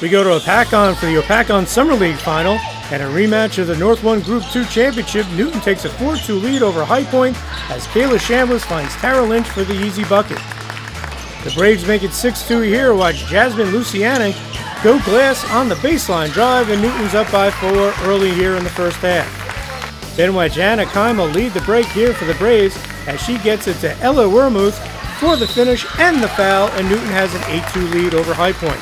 We go to Opakon for the Opakon Summer League Final and a rematch of the North 1 Group 2 Championship. Newton takes a 4-2 lead over High Point as Kayla Chambliss finds Tara Lynch for the easy bucket. The Braves make it 6-2 here. Watch Jasmine Luciani go glass on the baseline drive, and Newton's up by 4 early here in the first half. Then watch Anna Keimel lead the break here for the Braves as she gets it to Ella Wermuth for the finish and the foul, and Newton has an 8-2 lead over High Point.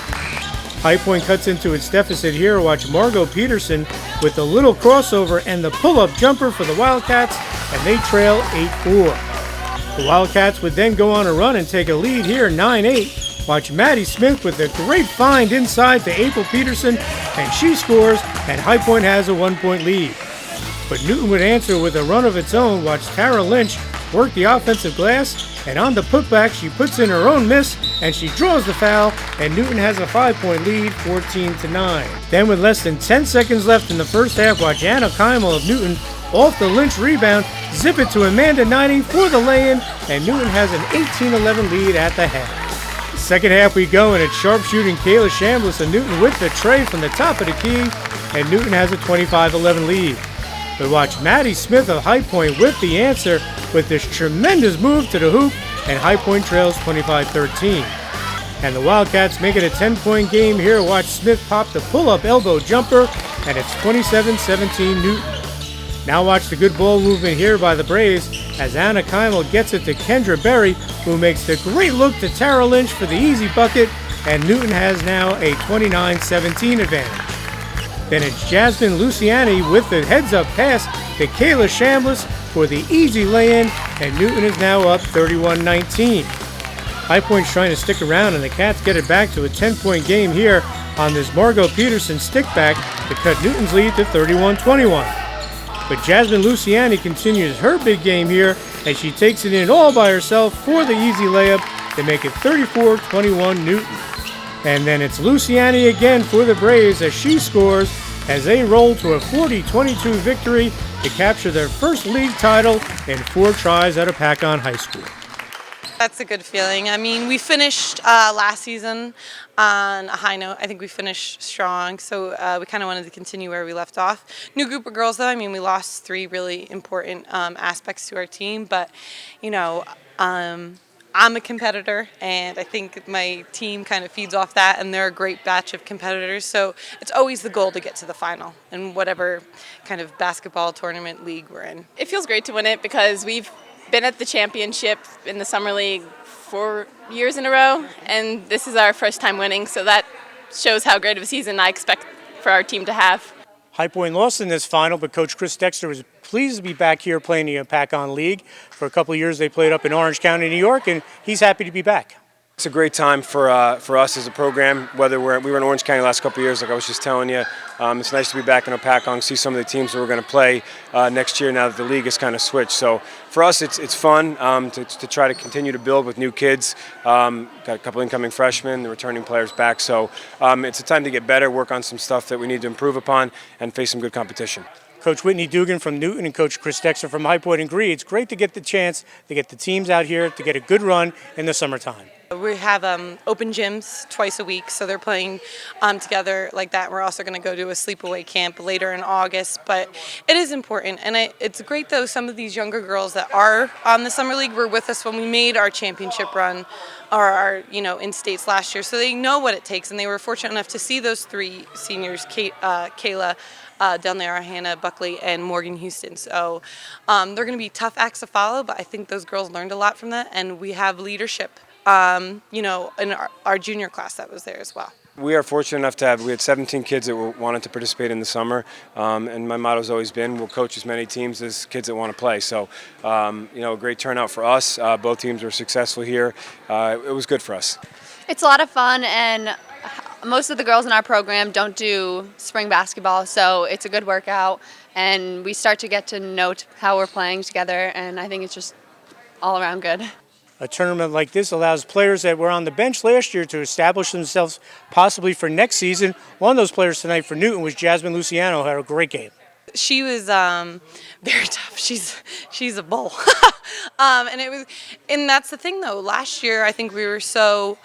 High Point cuts into its deficit here. Watch Margot Peterson with the little crossover and the pull-up jumper for the Wildcats, and they trail 8-4. The Wildcats would then go on a run and take a lead here, 9-8. Watch Maddie Smith with a great find inside to April Peterson, and she scores, and High Point has a 1-point lead. But Newton would answer with a run of its own. Watch Tara Lynch work the offensive glass, and on the putback, she puts in her own miss, and she draws the foul, and Newton has a 5-point lead, 14-9. Then with less than 10 seconds left in the first half, watch Anna Keimel of Newton off the Lynch rebound, zip it to Amanda Knighting for the lay-in, and Newton has an 18-11 lead at the half. Second half we go, and it's sharpshooting Kayla Chambliss of Newton with the tray from the top of the key, and Newton has a 25-11 lead. But watch Maddie Smith of High Point with the answer with this tremendous move to the hoop, and High Point trails 25-13. And the Wildcats make it a 10-point game here. Watch Smith pop the pull-up elbow jumper, and it's 27-17 Newton. Now watch the good ball movement here by the Braves as Anna Keimel gets it to Kendra Berry, who makes the great look to Tara Lynch for the easy bucket, and Newton has now a 29-17 advantage. Then it's Jasmine Luciani with the heads-up pass to Kayla Chambliss for the easy lay-in, and Newton is now up 31-19. High Point's trying to stick around, and the Cats get it back to a 10-point game here on this Margot Peterson stickback to cut Newton's lead to 31-21. But Jasmine Luciani continues her big game here, and she takes it in all by herself for the easy layup to make it 34-21 Newton. And then it's Luciani again for the Braves as she scores as they roll to a 40-22 victory to capture their first league title in 4 tries at Opakon High School. That's a good feeling. I mean, we finished last season on a high note. I think we finished strong, so we kind of wanted to continue where we left off. New group of girls, though. I mean, we lost 3 really important aspects to our team, but, you know, I'm a competitor, and I think my team kind of feeds off that, and they're a great batch of competitors. So it's always the goal to get to the final in whatever kind of basketball tournament league we're in. It feels great to win it because we've been at the championship in the Summer League 4 years in a row, and this is our first time winning, so that shows how great of a season I expect for our team to have. High Point lost in this final, but Coach Chris Dexter was pleased to be back here playing the Opakon League. For a couple of years they played up in Orange County, New York, and he's happy to be back. It's a great time for us as a program, whether we were in Orange County the last couple of years, like I was just telling you. It's nice to be back in Opakon, see some of the teams that we're going to play next year now that the league has kind of switched. So for us, it's fun to try to continue to build with new kids. Got a couple incoming freshmen, the returning players back. So it's a time to get better, work on some stuff that we need to improve upon, and face some good competition. Coach Whitney Dugan from Newton and Coach Chris Dexter from High Point agree. It's great to get the chance to get the teams out here to get a good run in the summertime. We have open gyms twice a week, so they're playing together like that. We're also going to go to a sleepaway camp later in August, but it is important, and it's great though. Some of these younger girls that are on the summer league were with us when we made our championship run, or our in states last year, so they know what it takes, and they were fortunate enough to see those 3 seniors, Kayla, Del Nara, Hannah Buckley, and Morgan Houston. So they're going to be tough acts to follow, but I think those girls learned a lot from that, and we have leadership. In our junior class that was there as well. We are fortunate enough we had 17 kids that wanted to participate in the summer, and my motto has always been, we'll coach as many teams as kids that want to play. So, a great turnout for us. Both teams were successful here. It was good for us. It's a lot of fun, and most of the girls in our program don't do spring basketball, so it's a good workout, and we start to get to know how we're playing together, and I think it's just all around good. A tournament like this allows players that were on the bench last year to establish themselves possibly for next season. One of those players tonight for Newton was Jasmine Luciano, who had a great game. She was very tough. She's a bull. And that's the thing though. Last year I think we were so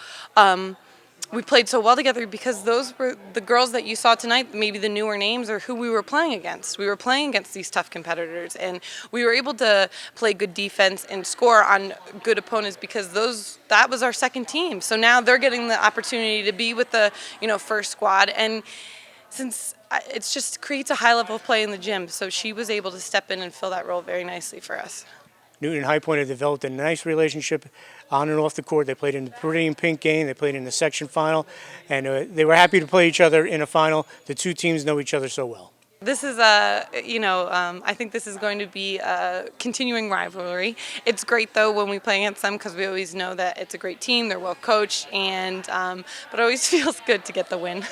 we played so well together because those were the girls that you saw tonight, maybe the newer names, or who we were playing against. We were playing against these tough competitors, and we were able to play good defense and score on good opponents because that was our second team. So now they're getting the opportunity to be with the first squad, and since it just creates a high level of play in the gym, so she was able to step in and fill that role very nicely for us. Newton and High Point have developed a nice relationship on and off the court. They played in the Pretty and Pink game. They played in the section final, and they were happy to play each other in a final. The two teams know each other so well. This is I think this is going to be a continuing rivalry. It's great though when we play against them because we always know that it's a great team. They're well coached, but it always feels good to get the win.